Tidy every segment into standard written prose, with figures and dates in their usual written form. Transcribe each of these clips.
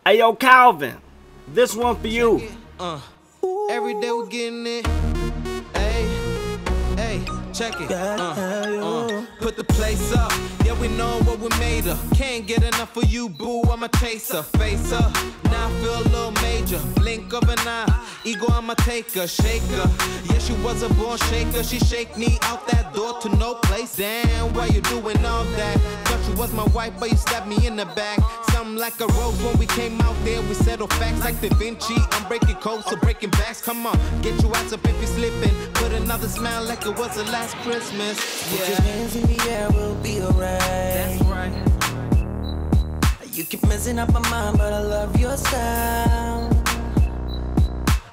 Hey yo, Calvin, this one for you. Every day we're getting it. Hey, check it. Put the place up. Yeah, we know what we made of. Can't get enough of you, boo. I'm a chaser. Face up. Now I feel a little major. Blink of an eye. Ego, I'ma take her, shake her. Yeah, she was a born shaker. She shake me out that door to no place. Damn, why you doing all that? Thought you was my wife, but you stabbed me in the back. Something like a rose when we came out there. We settle facts like Da Vinci. I'm breaking codes, so breaking backs. Come on, get your ass up if you're slipping. Put another smile like it was the last Christmas. Put your hands in the air, we'll be alright. That's right. You keep messing up my mind, but I love your style.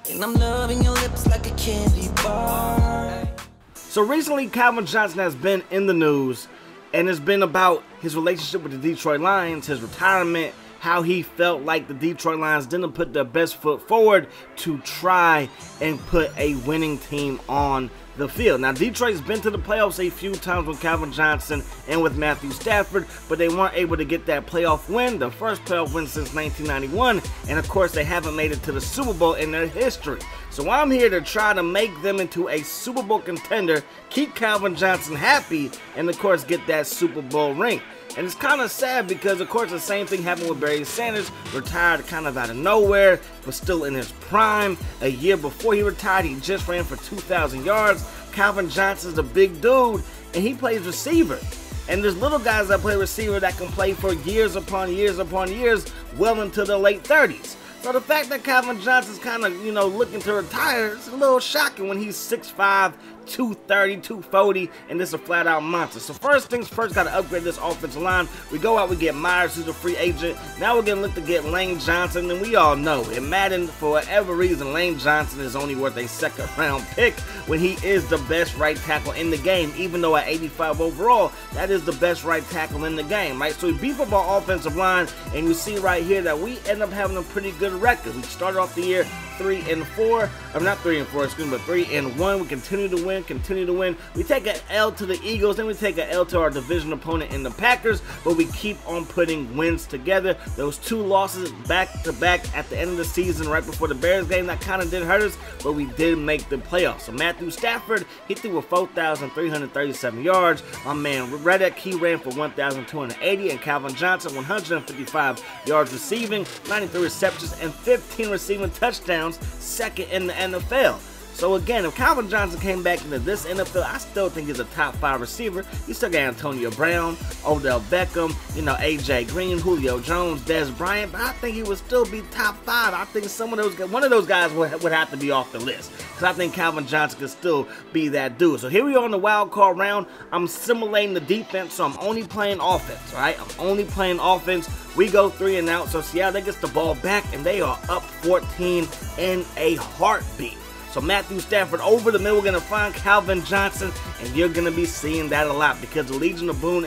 And I'm loving your lips like a candy bar. So recently, Calvin Johnson has been in the news, and it's been about his relationship with the Detroit Lions, his retirement, how he felt like the Detroit Lions didn't put their best foot forward to try and put a winning team on the field. Now, Detroit's been to the playoffs a few times with Calvin Johnson and with Matthew Stafford, but they weren't able to get that playoff win, the first playoff win since 1991, and of course, they haven't made it to the Super Bowl in their history. So I'm here to try to make them into a Super Bowl contender, keep Calvin Johnson happy, and of course, get that Super Bowl ring. And it's kind of sad because, of course, the same thing happened with Barry Sanders, retired kind of out of nowhere, but still in his prime. A year before he retired, he just ran for 2,000 yards. Calvin Johnson's a big dude, and he plays receiver. And there's little guys that play receiver that can play for years upon years upon years, well into the late 30s. So the fact that Calvin Johnson's kind of, looking to retire, it's a little shocking when he's 6'5", 230, 240, and this is a flat-out monster. So first things first, got to upgrade this offensive line. We go out, we get Myers, who's a free agent. Now we're going to look to get Lane Johnson, and we all know, in Madden, for whatever reason, Lane Johnson is only worth a second-round pick when he is the best right tackle in the game, even though at 85 overall, that is the best right tackle in the game, right? So we beef up our offensive line, and you see right here that we end up having a pretty good record. We started off the year 3-4, I'm not 3-4, excuse me, but 3-1. We continue to win. We take an L to the Eagles, then we take an L to our division opponent in the Packers, but we keep on putting wins together. Those two losses back to back at the end of the season, right before the Bears game, that kind of did hurt us, but we did make the playoffs. So Matthew Stafford, he threw for 4,337 yards. My man Reddick, he ran for 1,280, and Calvin Johnson, 155 yards receiving, 93 receptions, and 15 receiving touchdowns, second in the NFL. So again, if Calvin Johnson came back into this NFL, I still think he's a top 5 receiver. You still got Antonio Brown, Odell Beckham, AJ Green, Julio Jones, Dez Bryant, but I think he would still be top 5. I think one of those guys would have to be off the list, because I think Calvin Johnson could still be that dude. So here we are in the wild card round. I'm simulating the defense, so I'm only playing offense, right? I'm only playing offense. We go 3 and out, so Seattle, they gets the ball back, and they are up 14 in a heartbeat. So Matthew Stafford over the middle, we're going to find Calvin Johnson, and you're going to be seeing that a lot because the Legion of Boom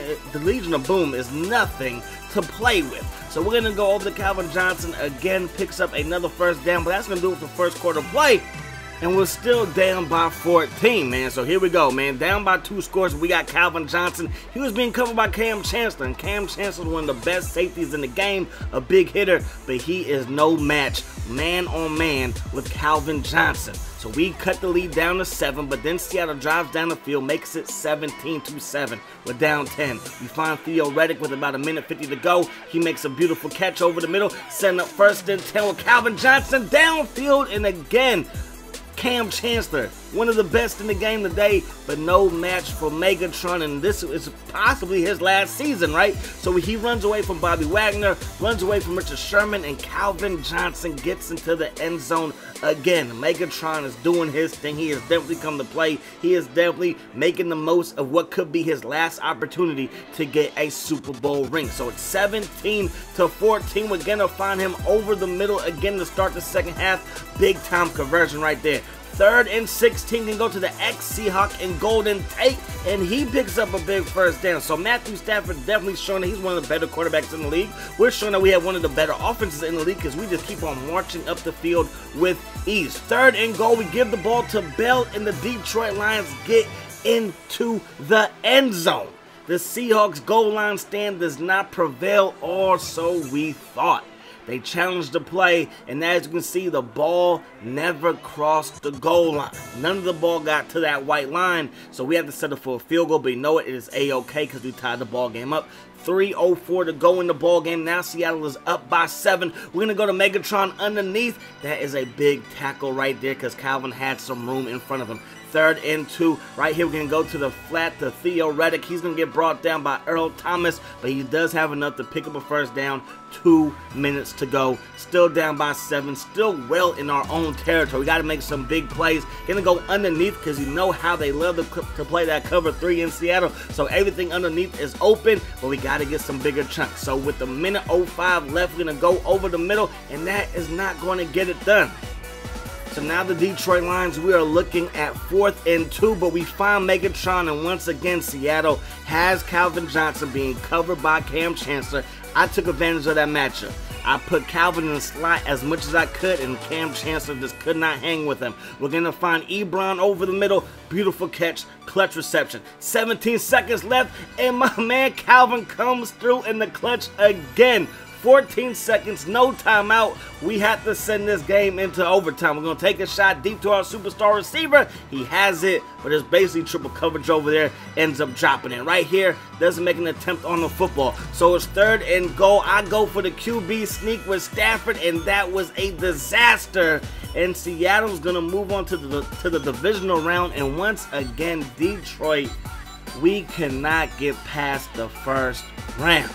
is nothing to play with. So we're going to go over to Calvin Johnson again, picks up another first down, but that's going to do it for first quarter play. And we're still down by 14, man. So here we go, man. Down by 2 scores. We got Calvin Johnson. He was being covered by Cam Chancellor. And Cam Chancellor is one of the best safeties in the game. A big hitter. But he is no match, man on man, with Calvin Johnson. So we cut the lead down to 7. But then Seattle drives down the field, makes it 17-7. We're down 10. We find Theo Reddick with about 1:50 to go. He makes a beautiful catch over the middle. Setting up first and 10 with Calvin Johnson downfield. And again, Cam Chancellor, one of the best in the game today, but no match for Megatron, and this is possibly his last season, right? So he runs away from Bobby Wagner, runs away from Richard Sherman, and Calvin Johnson gets into the end zone again. Megatron is doing his thing. He has definitely come to play. He is definitely making the most of what could be his last opportunity to get a Super Bowl ring. So it's 17-14. We're going to find him over the middle again to start the second half. Big time conversion right there. 3rd and 16 can go to the ex-Seahawk and Golden Tate, and he picks up a big first down. So Matthew Stafford definitely showing that he's one of the better quarterbacks in the league. We're showing that we have one of the better offenses in the league because we just keep on marching up the field with ease. 3rd and goal, we give the ball to Bell, and the Detroit Lions get into the end zone. The Seahawks goal line stand does not prevail, or so we thought. They challenged the play, and as you can see, the ball never crossed the goal line. None of the ball got to that white line, so we had to settle for a field goal, but you know what? It is A-okay because we tied the ball game up. 3:04 to go in the ball game. Now Seattle is up by 7. We're going to go to Megatron underneath. That is a big tackle right there because Calvin had some room in front of him. 3rd and 2. Right here, we're going to go to the flat to Theo Reddick. He's going to get brought down by Earl Thomas, but he does have enough to pick up a first down. 2 minutes to go. Still down by 7. Still well in our own territory. We got to make some big plays. Going to go underneath because you know how they love to play that cover 3 in Seattle. So everything underneath is open, but we got to get some bigger chunks. So with the minute 05 left, we're going to go over the middle, and that is not going to get it done. So now the Detroit Lions, we are looking at 4th and 2, but we find Megatron, and once again, Seattle has Calvin Johnson being covered by Cam Chancellor. I took advantage of that matchup. I put Calvin in the slot as much as I could, and Cam Chancellor just could not hang with him. We're going to find Ebron over the middle. Beautiful catch, clutch reception. 17 seconds left, and my man Calvin comes through in the clutch again. 14 seconds, no timeout. We have to send this game into overtime. We're going to take a shot deep to our superstar receiver. He has it, but it's basically triple coverage over there. Ends up dropping it. Right here, doesn't make an attempt on the football. So it's 3rd and goal. I go for the QB sneak with Stafford, and that was a disaster. And Seattle's going to move on to the divisional round. And once again, Detroit, we cannot get past the first round.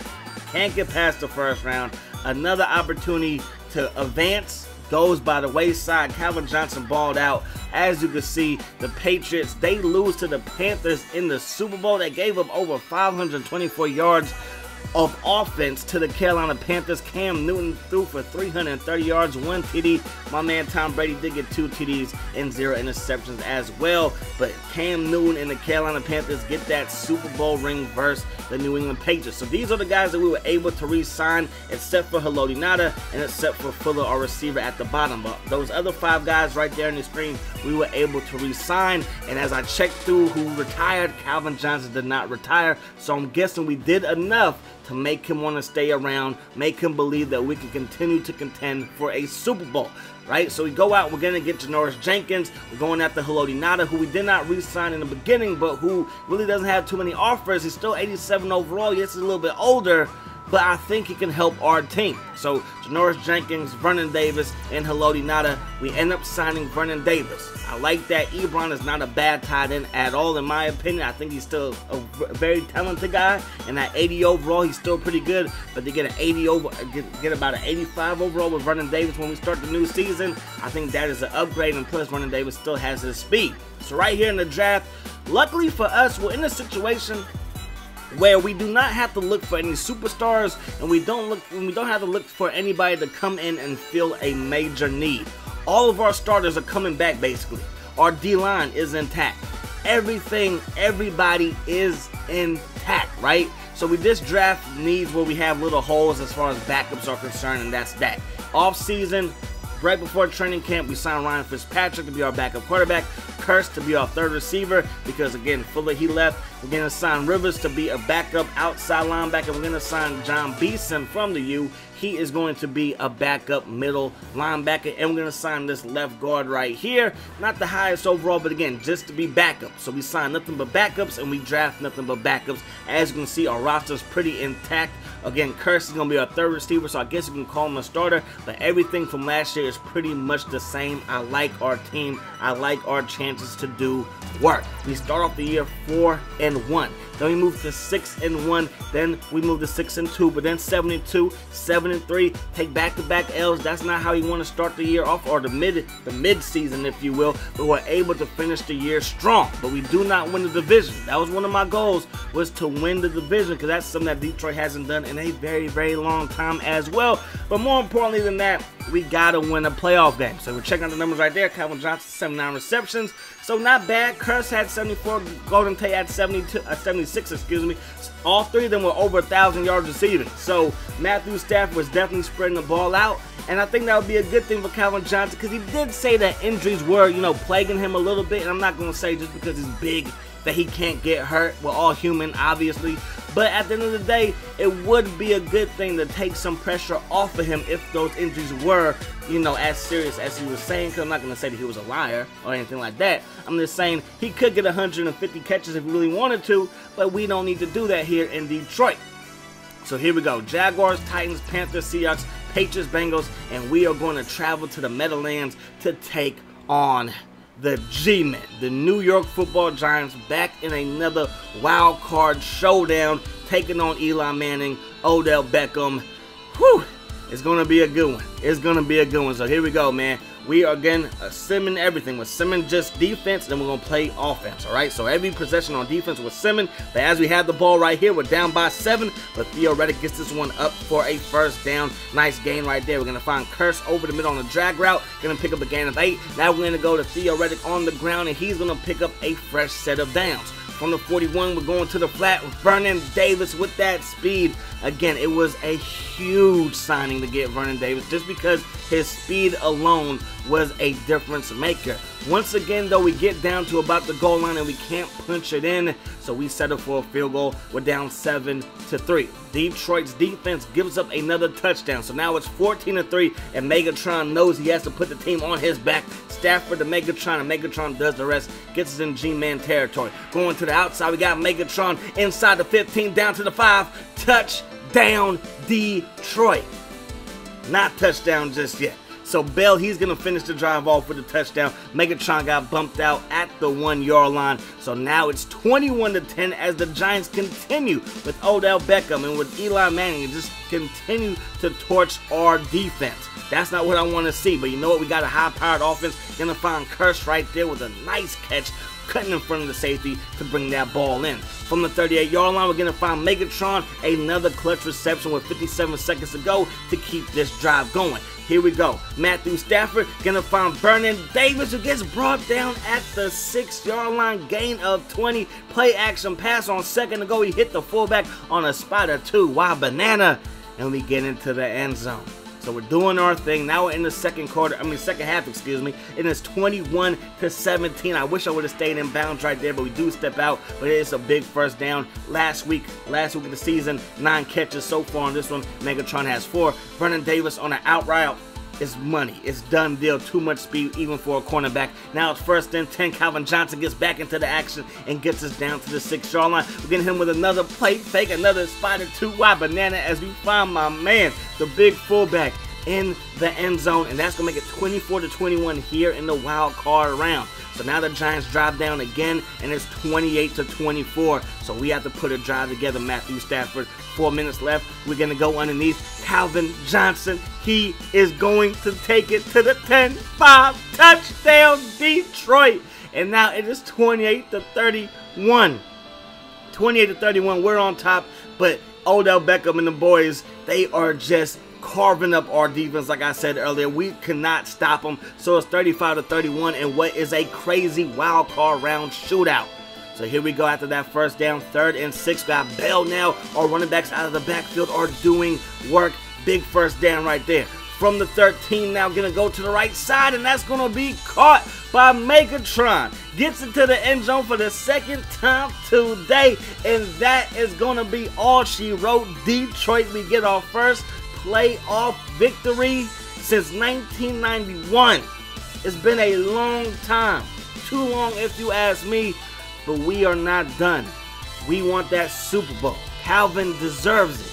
Can't get past the first round. Another opportunity to advance goes by the wayside. Calvin Johnson balled out. As you can see, the Patriots, they lose to the Panthers in the Super Bowl. They gave up over 524 yards of offense to the Carolina Panthers. Cam Newton threw for 330 yards, 1 TD. My man Tom Brady did get 2 TDs and 0 interceptions as well. But Cam Newton and the Carolina Panthers get that Super Bowl ring versus the New England Patriots. So these are the guys that we were able to re-sign, except for Haloti Ngata and except for Fuller, our receiver at the bottom. But those other 5 guys right there on the screen, we were able to re-sign. And as I checked through who retired, Calvin Johnson did not retire. So I'm guessing we did enough to make him want to stay around, make him believe that we can continue to contend for a Super Bowl, right? So we go out, we're going to get Janoris Jenkins, we're going after Haloti Ngata, who we did not re-sign in the beginning, but who really doesn't have too many offers. He's still 87 overall, yes, he's a little bit older, but I think he can help our team. So Janoris Jenkins, Vernon Davis, and Haloti Ngata, we end up signing Vernon Davis. I like that. Ebron is not a bad tight end at all, in my opinion. I think he's still a very talented guy, and at 80 overall, he's still pretty good. But to get an 80 over, get about an 85 overall with Vernon Davis when we start the new season, I think that is an upgrade. And plus, Vernon Davis still has his speed. So right here in the draft, luckily for us, we're in a situation where we do not have to look for any superstars, and we don't have to look for anybody to come in and fill a major need. All of our starters are coming back, basically. Our D-line is intact. Everybody is intact, right? So we just draft needs where we have little holes as far as backups are concerned, and that's that. Off season, right before training camp, we signed Ryan Fitzpatrick to be our backup quarterback, Kurtz to be our 3rd receiver, because again, Fuller, he left. We're going to sign Rivers to be a backup outside linebacker. We're going to sign John Beeson from the U. He is going to be a backup middle linebacker, and we're going to sign this left guard right here. Not the highest overall, but again, just to be backup. So we sign nothing but backups, and we draft nothing but backups. As you can see, our roster's pretty intact. Again, Kurtz is going to be our 3rd receiver, so I guess you can call him a starter, but everything from last year is pretty much the same. I like our team. I like our chances to do work. We start off the year 4-1. Then we move to 6-1. Then we move to 6-2. But then 7-2, 7-3. Take back-to-back L's. That's not how you want to start the year off, or the mid-season, if you will. But we're able to finish the year strong. But we do not win the division. That was one of my goals, was to win the division, because that's something that Detroit hasn't done in a very, very long time as well. But more importantly than that, we gotta win a playoff game. So we're checking out the numbers right there. Calvin Johnson, 79 receptions. So not bad. Kurtz had 74. Golden Tate had 76, excuse me. All 3 of them were over 1,000 yards receiving. So Matthew Stafford was definitely spreading the ball out. And I think that would be a good thing for Calvin Johnson, because he did say that injuries were, plaguing him a little bit. And I'm not going to say just because he's big that he can't get hurt. We're all human, obviously. But at the end of the day, it would be a good thing to take some pressure off of him if those injuries were, you know, as serious as he was saying. Because I'm not going to say that he was a liar or anything like that. I'm just saying he could get 150 catches if he really wanted to, but we don't need to do that here in Detroit. So here we go. Jaguars, Titans, Panthers, Seahawks, Patriots, Bengals, and we are going to travel to the Meadowlands to take on the G-Men, the New York Football Giants, back in another wild card showdown, taking on Eli Manning, Odell Beckham. Whew, it's going to be a good one. It's going to be a good one. So here we go, man. We are, again, simming everything. We're simming just defense, then we're going to play offense, all right? So every possession on defense was simming, but as we have the ball right here, we're down by 7, but Theoretic gets this one up for a first down. Nice gain right there. We're going to find Curse over the middle on the drag route, going to pick up a gain of 8. Now we're going to go to Theoretic on the ground, and he's going to pick up a fresh set of downs. From the 41, we're going to the flat with Vernon Davis with that speed. Again, it was a huge signing to get Vernon Davis just because his speed alone was a difference maker. Once again, though, we get down to about the goal line and we can't punch it in, so we settle for a field goal. We're down 7-3. Detroit's defense gives up another touchdown, so now it's 14-3, and Megatron knows he has to put the team on his back. Stafford to Megatron, and Megatron does the rest, gets us in G-Man territory. Going to the outside, we got Megatron inside the 15, down to the 5. Touchdown, Detroit. Not touchdown just yet. So Bell, he's going to finish the drive off with a touchdown. Megatron got bumped out at the 1-yard line. So now it's 21-10 as the Giants continue with Odell Beckham and with Eli Manning and just continue to torch our defense. That's not what I want to see. But you know what? We got a high-powered offense. Going to find Curse right there with a nice catch, cutting in front of the safety to bring that ball in. From the 38-yard line, we're going to find Megatron, another clutch reception with 57 seconds to go to keep this drive going. Here we go. Matthew Stafford going to find Vernon Davis, who gets brought down at the 6-yard line, gain of 20. Play action pass on second to go. He hit the fullback on a spider 2. Wow, banana. And we get into the end zone. So we're doing our thing. Now we're in the second half, excuse me. It is 21-17. I wish I would have stayed in bounds right there, but we do step out. But it's a big first down. Last week of the season, 9 catches so far on this one. Megatron has 4. Vernon Davis on an out route. It's money. It's done deal. Too much speed even for a cornerback. Now it's 1st and 10. Calvin Johnson gets back into the action and gets us down to the 6-yard line. We're getting him with another play fake, another spider 2 wide banana as we find my man, the big fullback, in the end zone, and that's gonna make it 24-21 here in the wild card round. So now the Giants drive down again, and it's 28-24. So we have to put a drive together. Matthew Stafford, 4 minutes left. We're gonna go underneath. Calvin Johnson, he is going to take it to the 10-5. Touchdown, Detroit. And now it is 28-31. 28-31. We're on top, but Odell Beckham and the boys, they are just carving up our defense. Like I said earlier, we cannot stop them. So it's 35-31 in what is a crazy wild card round shootout. So here we go after that first down, 3rd and 6. Got Bell now. Our running backs out of the backfield are doing work. Big first down right there. From the 13 now, gonna go to the right side, and that's gonna be caught by Megatron. Gets into the end zone for the 2nd time today, and that is gonna be all she wrote. Detroit, we get our first playoff victory since 1991. It's been a long time. Too long if you ask me, but we are not done. We want that Super Bowl. Calvin deserves it.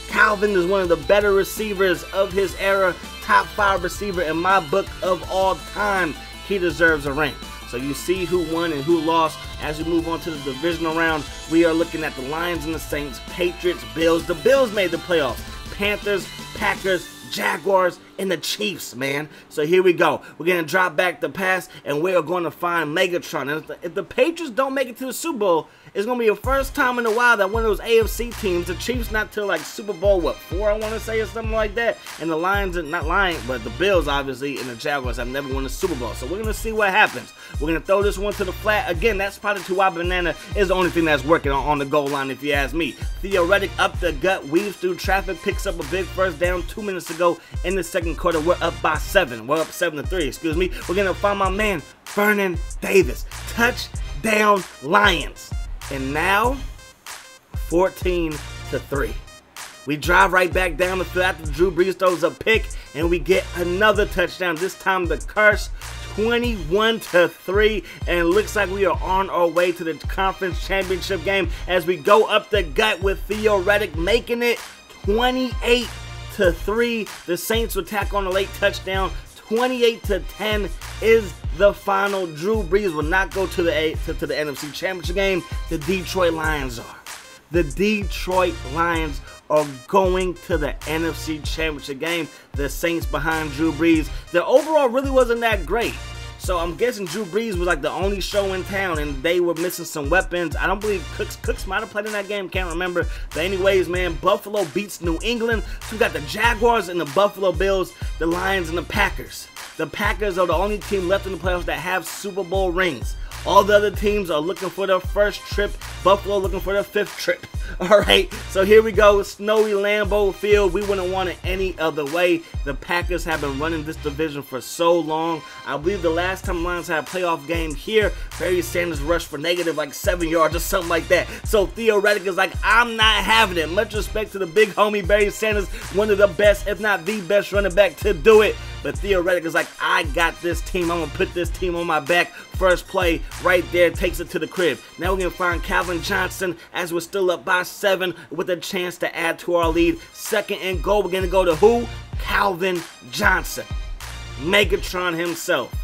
Calvin is one of the better receivers of his era, top 5 receiver in my book of all time. He deserves a ring. So you see who won and who lost. As we move on to the divisional round, we are looking at the Lions and the Saints, Patriots, Bills. The Bills made the playoffs. Panthers, Packers, Jaguars, and the Chiefs, man. So here we go. We're going to drop back the pass, and we are going to find Megatron. And if the Patriots don't make it to the Super Bowl, it's going to be the first time in a while that one of those AFC teams, the Chiefs not till like Super Bowl, what, 4 I want to say or something like that. And the Lions, not Lions, but the Bills obviously and the Jaguars have never won a Super Bowl. So we're going to see what happens. We're going to throw this one to the flat. Again, that spotted 2 wide banana is the only thing that's working on the goal line if you ask me. Theoretic up the gut, weaves through traffic, picks up a big first down. 2 minutes to go in the second quarter. We're up by 7. We're up 7-3, excuse me. We're going to find my man, Vernon Davis. Touchdown, Lions. And now, 14-3. We drive right back down the field after Drew Brees throws a pick, and we get another touchdown. This time the curse, 21-3, and it looks like we are on our way to the conference championship game as we go up the gut with Theo Riddick making it 28-3. The Saints will tack on a late touchdown. 28-10 is the final. Drew Brees will not go to the NFC Championship game. The Detroit Lions are. The Detroit Lions are going to the NFC Championship game. The Saints behind Drew Brees. The overall really wasn't that great. So I'm guessing Drew Brees was like the only show in town and they were missing some weapons. I don't believe Cooks might have played in that game, can't remember. But anyways, man, Buffalo beats New England. So we got the Jaguars and the Buffalo Bills, the Lions and the Packers. The Packers are the only team left in the playoffs that have Super Bowl rings. All the other teams are looking for their first trip. Buffalo looking for their 5th trip. All right, so here we go. Snowy Lambeau Field. We wouldn't want it any other way. The Packers have been running this division for so long. I believe the last time the Lions had a playoff game here, Barry Sanders rushed for negative like 7 yards or something like that. So Theo Riddick is like, I'm not having it. Much respect to the big homie Barry Sanders, one of the best, if not the best running back to do it. But Theo Riddick is like, I got this team. I'm going to put this team on my back. First play right there takes it to the crib. Now we're going to find Calvin Johnson as we're still up by 7 with a chance to add to our lead. 2nd and goal. We're going to go to who? Calvin Johnson. Megatron himself.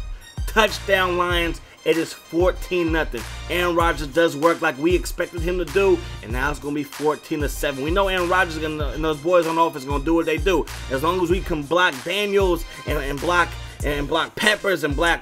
Touchdown Lions. It is 14-0. Aaron Rodgers does work like we expected him to do, and now it's going to be 14-7. We know Aaron Rodgers and those boys on offense are going to do what they do. As long as we can block Daniels and block Peppers and block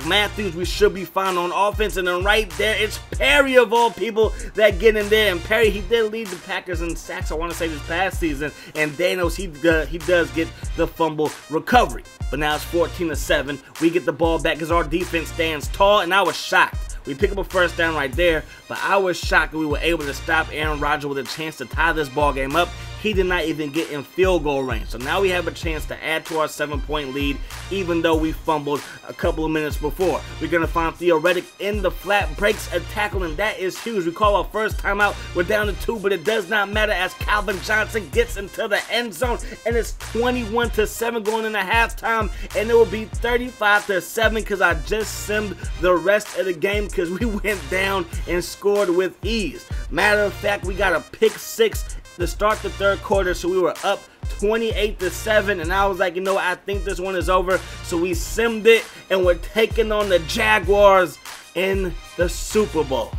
Matthews, we should be fine on offense. And then right there, it's Perry of all people that get in there. And Perry, he did lead the Packers in sacks, I want to say, this past season. And Daniels, he does get the fumble recovery. But now it's 14-7. We get the ball back because our defense stands tall, and I was shocked. We pick up a first down right there, but I was shocked that we were able to stop Aaron Rodgers with a chance to tie this ball game up. He did not even get in field goal range. So now we have a chance to add to our 7-point lead, even though we fumbled a couple of minutes before. We're going to find Theo Riddick in the flat, breaks a tackle, and that is huge. We call our first timeout. We're down to 2, but it does not matter as Calvin Johnson gets into the end zone, and it's 21-7 going into halftime, and it will be 35-7 because I just simmed the rest of the game because we went down and scored with ease. Matter of fact, we got a pick 6 to start the 3rd quarter, so we were up 28-7, and I was like, you know what, I think this one is over. So we simmed it, and we're taking on the Jaguars in the Super Bowl.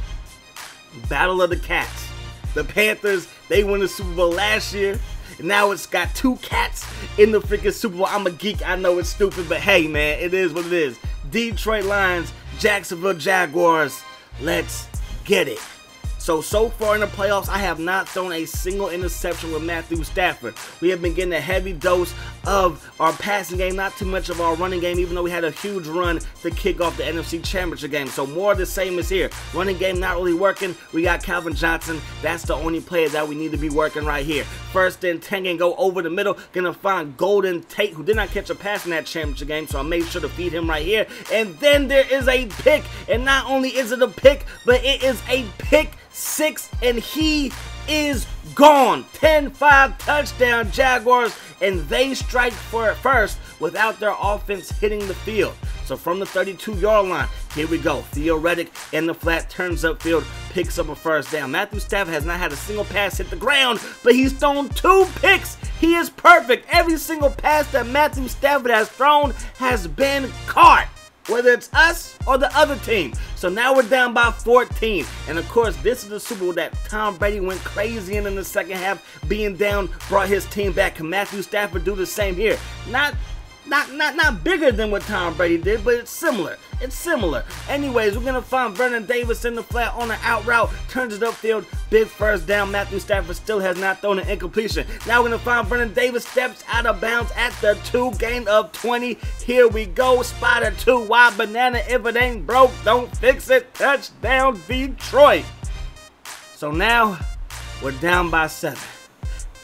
Battle of the Cats. The Panthers, they won the Super Bowl last year, and now it's got 2 cats in the freaking Super Bowl. I'm a geek, I know it's stupid, but hey man, it is what it is. Detroit Lions, Jacksonville Jaguars, let's get it. So far in the playoffs, I have not thrown a single interception with Matthew Stafford. We have been getting a heavy dose of our passing game, not too much of our running game, even though we had a huge run to kick off the NFC Championship game. So more of the same is here. Running game not really working. We got Calvin Johnson. That's the only player that we need to be working right here. 1st and 10 and go over the middle. Gonna find Golden Tate, who did not catch a pass in that championship game, so I made sure to feed him right here. And then there is a pick. And not only is it a pick, but it is a pick 6, and he is gone. 10-5 touchdown Jaguars, and they strike for it first without their offense hitting the field. So from the 32-yard line, here we go. Theo Riddick in the flat, turns upfield, picks up a first down. Matthew Stafford has not had a single pass hit the ground, but he's thrown 2 picks. He is perfect. Every single pass that Matthew Stafford has thrown has been caught, whether it's us or the other team. So now we're down by 14. And of course, this is the Super Bowl that Tom Brady went crazy in the second half. Being down brought his team back. Can Matthew Stafford do the same here? Not bigger than what Tom Brady did, but it's similar. It's similar. Anyways, we're going to find Vernon Davis in the flat on an out route. Turns it upfield. Big first down. Matthew Stafford still has not thrown an incompletion. Now we're going to find Vernon Davis steps out of bounds at the 2, gain of 20. Here we go. Spotted 2 wide banana. If it ain't broke, don't fix it. Touchdown Detroit. So now we're down by 7.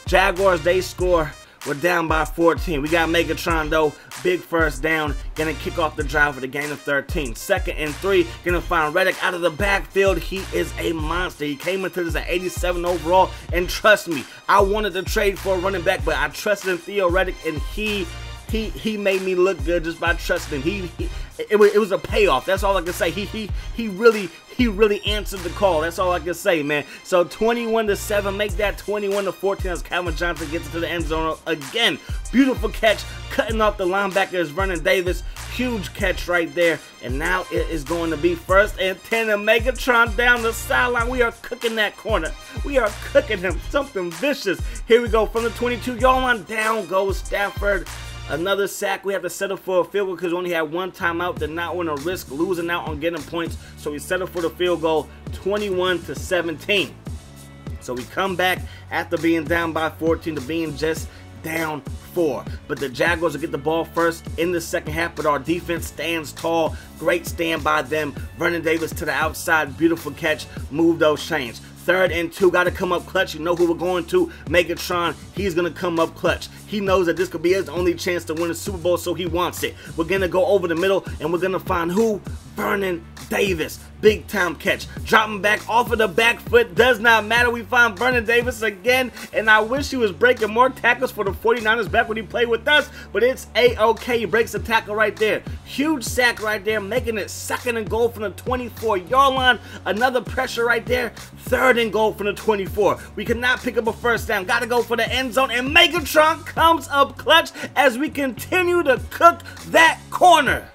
Jaguars, they score We're down by 14. We got Megatron though. Big first down. Gonna kick off the drive with a gain of 13. 2nd and 3. Gonna find Reddick out of the backfield. He is a monster. He came into this at 87 overall. And trust me, I wanted to trade for a running back, but I trusted in Theo Reddick, and he made me look good just by trusting him. It was a payoff. That's all I can say. He really answered the call. That's all I can say, man. So 21-7, make that 21-14 as Calvin Johnson gets into the end zone again. Beautiful catch, cutting off the linebacker is Vernon Davis. Huge catch right there. And now it is going to be 1st and 10, and Megatron down the sideline. We are cooking that corner. We are cooking him. Something vicious. Here we go from the 22-yard line. Down goes Stafford. Another sack. We have to settle for a field goal because we only had 1 timeout. Did not want to risk losing out on getting points, so we settled for the field goal, 21-17. So we come back after being down by 14 to being just down 4. But the Jaguars will get the ball first in the second half, but our defense stands tall. Great stand by them. Vernon Davis to the outside. Beautiful catch. Move those chains. 3rd and 2, got to come up clutch. You know who we're going to. Megatron, he's going to come up clutch. He knows that this could be his only chance to win a Super Bowl, so he wants it. We're going to go over the middle, and we're going to find who? Vernon Davis. Big time catch. Dropping back off of the back foot. Does not matter. We find Vernon Davis again, and I wish he was breaking more tackles for the 49ers back when he played with us, but it's A-OK. He breaks the tackle right there. Huge sack right there, making it 2nd and goal from the 24-yard line. Another pressure right there. 3rd and goal from the 24. We cannot pick up a first down. Got to go for the end zone, and Megatron comes up clutch as we continue to cook that corner.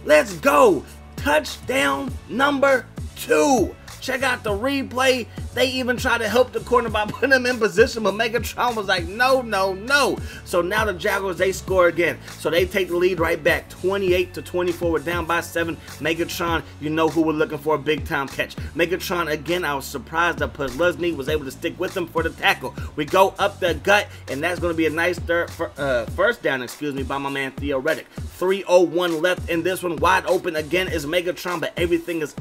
Let's go. Touchdown number 2. Check out the replay. They even tried to help the corner by putting him in position, but Megatron was like, no, no, no. So now the Jaguars, they score again. So they take the lead right back, 28-24. We're down by 7. Megatron, you know who we're looking for, a big-time catch. Megatron, again, I was surprised that Puzlesny was able to stick with him for the tackle. We go up the gut, and that's going to be a nice first down, by my man Theo Reddick. 3:01 left in this one. Wide open again is Megatron, but everything is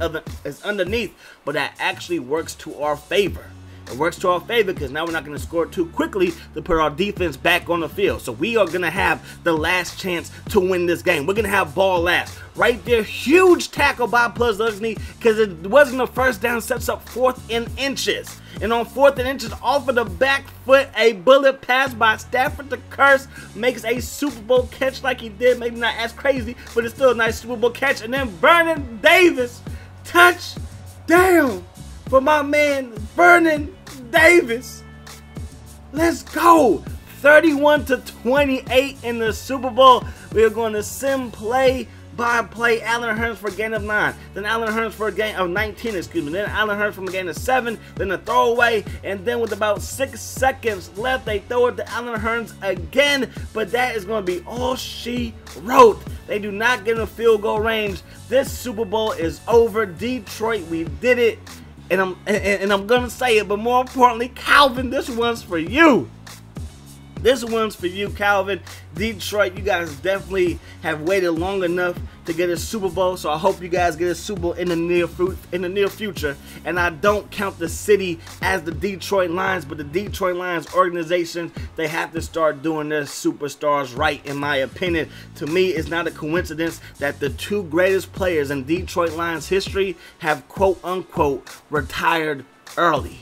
underneath. But that actually works to our favor. It works to our favor because now we're not going to score too quickly to put our defense back on the field. So we are going to have the last chance to win this game. We're going to have ball last. Right there, huge tackle by Puzlesny because it wasn't a first down, sets up 4th and inches. And on 4th and inches, off of the back foot, a bullet pass by Stafford the Curse makes a Super Bowl catch like he did. Maybe not as crazy, but it's still a nice Super Bowl catch. And then Vernon Davis, touchdown for my man Vernon Davis. Let's go. 31-28 in the Super Bowl. We are going to sim play by play. Allen Hurns for a gain of 9. Then Allen Hurns for a gain of 19, Then Allen Hurns from a gain of 7. Then a throwaway. And then with about 6 seconds left, they throw it to Allen Hurns again. But that is going to be all she wrote. They do not get in a field goal range. This Super Bowl is over. Detroit, we did it. And I'm gonna say it, but more importantly, Calvin, this one's for you. This one's for you, Calvin. Detroit, you guys definitely have waited long enough to get a Super Bowl, so I hope you guys get a Super Bowl in the near future. And I don't count the city as the Detroit Lions, but the Detroit Lions organization, they have to start doing their superstars right, in my opinion. To me, it's not a coincidence that the 2 greatest players in Detroit Lions history have quote-unquote retired early.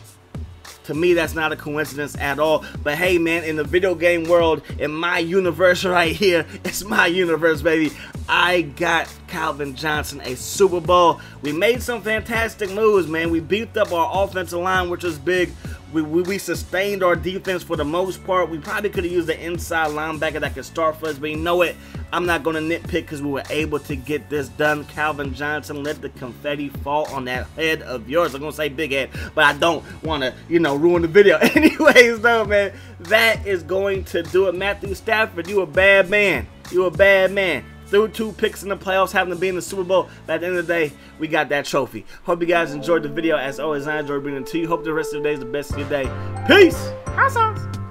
To me, that's not a coincidence at all. But hey, man, in the video game world, in my universe right here, it's my universe, baby. I got Calvin Johnson a Super Bowl. We made some fantastic moves, man. We beefed up our offensive line, which was big. We sustained our defense for the most part. We probably could have used the inside linebacker that could start for us, but you know what? I'm not going to nitpick because we were able to get this done. Calvin Johnson, let the confetti fall on that head of yours. I'm going to say big head, but I don't want to, ruin the video. Anyways, though, man, that is going to do it. Matthew Stafford, you a bad man. You a bad man. Threw 2 picks in the playoffs, having to be in the Super Bowl. But at the end of the day, we got that trophy. Hope you guys enjoyed the video. As always, I enjoyed bringing it to you. Hope the rest of the day is the best of your day. Peace. Hot sauce.